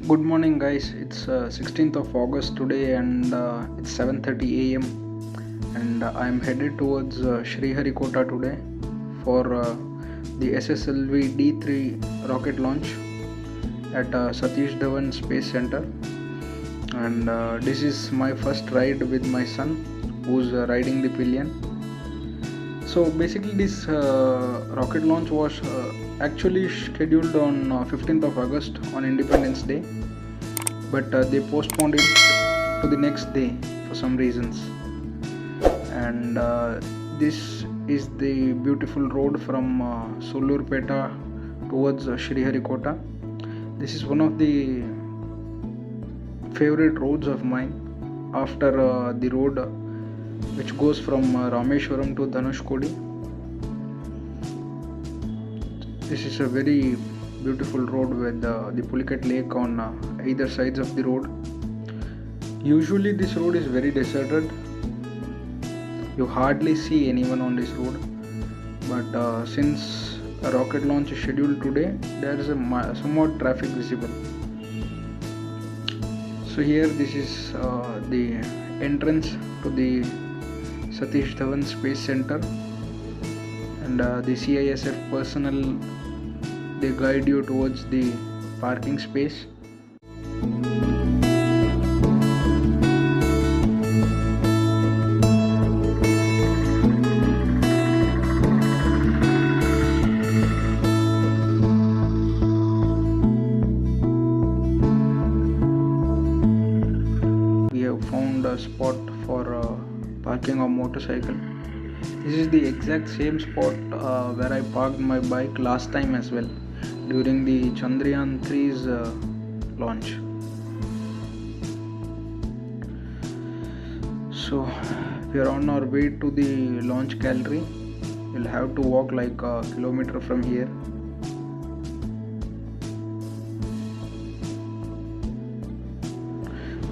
Good morning, guys. It's 16th of August today, and it's 7:30 a.m. And I'm headed towards Sriharikota today for the SSLV D3 rocket launch at Satish Dhawan Space Center. And this is my first ride with my son, who's riding the pillion. So basically, this rocket launch was actually scheduled on 15th of August on Independence Day, but they postponed it to the next day for some reasons. And this is the beautiful road from Sulurpeta towards Sriharikota. This is one of the favorite roads of mine after the road which goes from Rameshwaram to Dhanushkodi. This is a very beautiful road with the Pulicat Lake on either sides of the road. Usually this road is very deserted. You hardly see anyone on this road, but since a rocket launch is scheduled today, there is a somewhat traffic visible. So here this is the entrance to the Satish Dhawan Space Center, and the CISF personnel, they guide you towards the parking space. We have found a spot for parking a motorcycle. This is the exact same spot where I parked my bike last time as well, during the Chandrayaan 3's launch. So we are on our way to the launch gallery. We'll have to walk like a kilometer from here.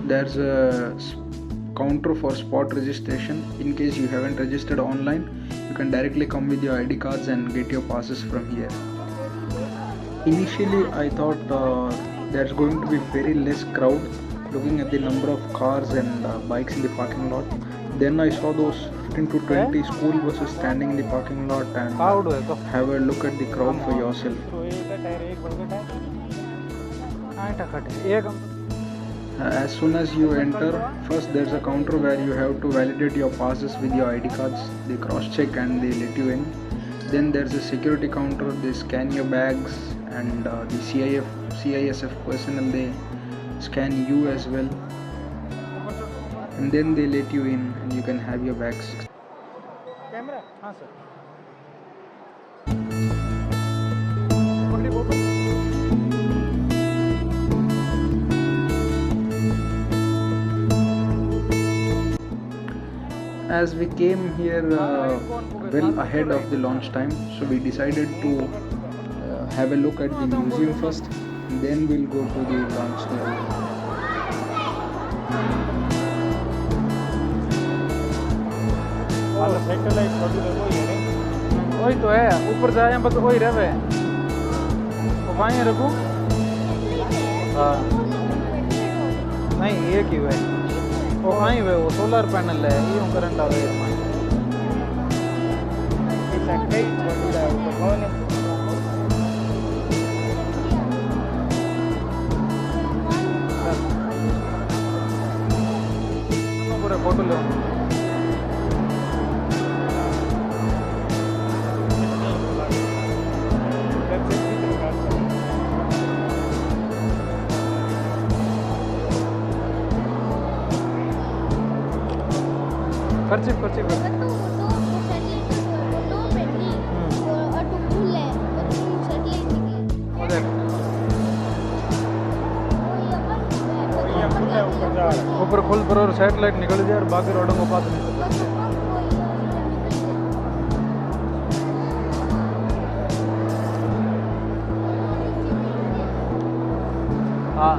There's a counter for spot registration. In case you haven't registered online, you can directly come with your ID cards and get your passes from here. Initially I thought there's going to be very less crowd, looking at the number of cars and bikes in the parking lot. Then I saw those 15 to 20 school buses standing in the parking lot, and have a look at the crowd for yourself. As soon as you enter, first there's a counter where you have to validate your passes with your ID cards. They cross check and they let you in. Then there's a security counter. They scan your bags, and the CISF personnel, they scan you as well, and then they let you in and you can have your bags. Camera? Haan, sir. As we came here well ahead of the launch time, so we decided to have a look at the museum first, and then we'll go to the launch level. वही तो है, ऊपर जाए बस वही रहे वो वहीं रखूं। हाँ नहीं, एक ही है वो, वहीं है वो सोलर पैनल है, ये करंट आ रहा है। पूरा फोटो लो। कर्चिफ ऊपर खोल पर और सैटेलाइट निकल जाए और बाकी रोडों को पास नहीं करता। हाँ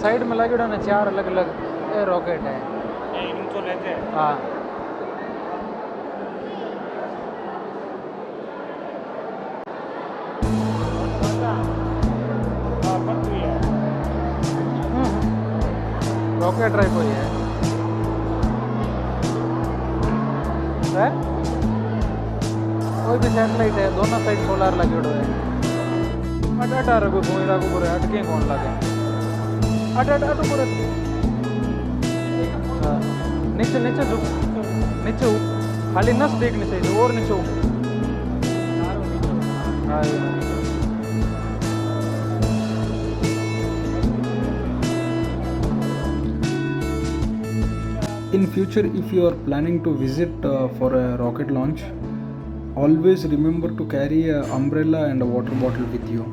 साइड में लगे ना 4 अलग अलग रॉकेट है। हाँ रॉकेट टाइप हुई है कोई भी सैटेलाइट है दोनों साइड सोलार लगे हुए हैं अट रघु घूमी रघु पूरे अटके कौन लगे अट पूरे नीचे नीचे झुक नीचे खाली नस देखनी चाहिए और नीचे In future, if you are planning to visit for a rocket launch, always remember to carry an umbrella and a water bottle with you.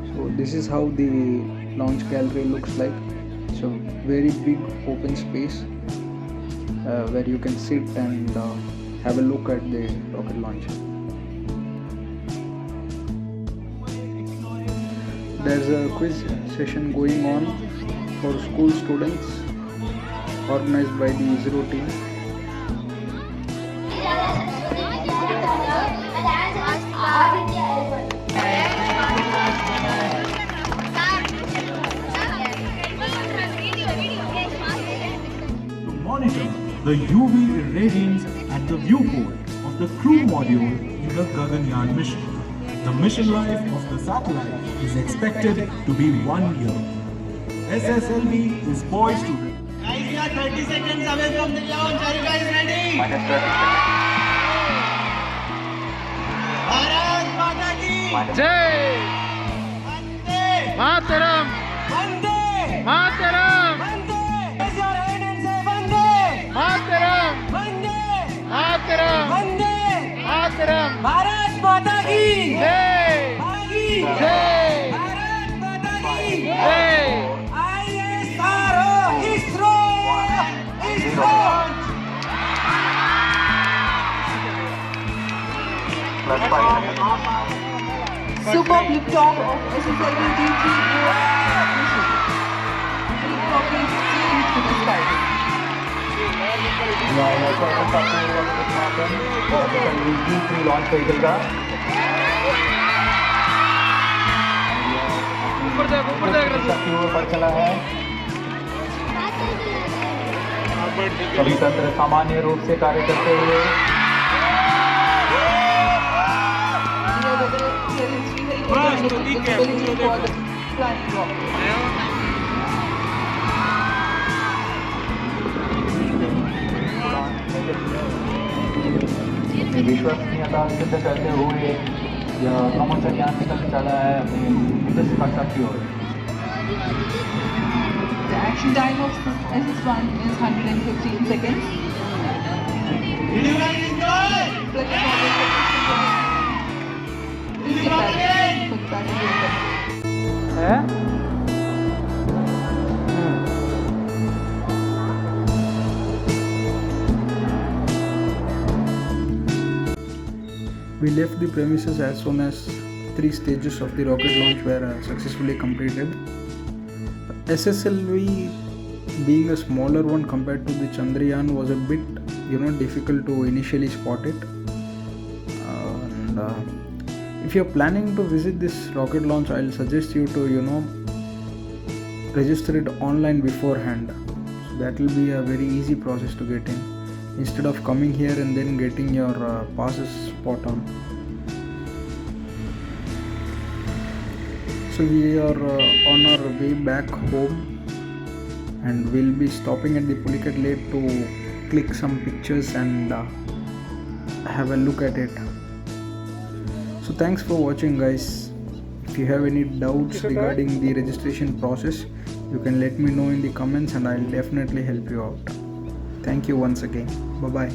So this is how the launch gallery looks like. It's a very big open space where you can sit and have a look at the rocket launch. There's a quiz session going on for school students organized by the ISRO team. To monitor the UV irradiance at the viewport of the crew module in the Gaganyaan mission. The mission life of the satellite is expected to be 1 year. SSLV is poised to... Guys, we are 30 seconds away from the launch. Are you guys ready? Bharat Mata ki! Jai Vande! Mataram! Vande! Mataram! Vande! Raise your hand and say Vande! Mataram! Vande! Mataram! Vande! Mataram! Bharat Mata ki! Jai! Jai! Bharat Mata ki! Jai! ISRO! ISRO! ISRO! Superb liftoff of SSLV D3 mission. Three rockets into the sky. launch vehicle का ऊपर देख पर चला है। सभी तंत्र सामान्य रूप से कार्य करते हुए Here in Sriharikota, visibility for the flying rocket. विश्वसनीयता सिद्ध करते हुए यह ब्रह्मचर्यान निकल चला है अपनी विकसित कक्षा की ओर। The action time of SS1 is 115 seconds. Did you guys enjoy? Flex forward position. Please get back. Put back in your bed. है We left the premises as soon as 3 stages of the rocket launch were successfully completed. SSLV, being a smaller one compared to the Chandrayaan, was a bit difficult to initially spot it. If you're planning to visit this rocket launch, I'll suggest you to register it online beforehand. So that will be a very easy process to get in, instead of coming here and then getting your passes spot on. So we are on our way back home, and we'll be stopping at the Pulicat Lake to click some pictures and have a look at it. So thanks for watching, guys. If you have any doubts regarding the registration process, you can let me know in the comments and I'll definitely help you out. Thank you once again. Bye bye.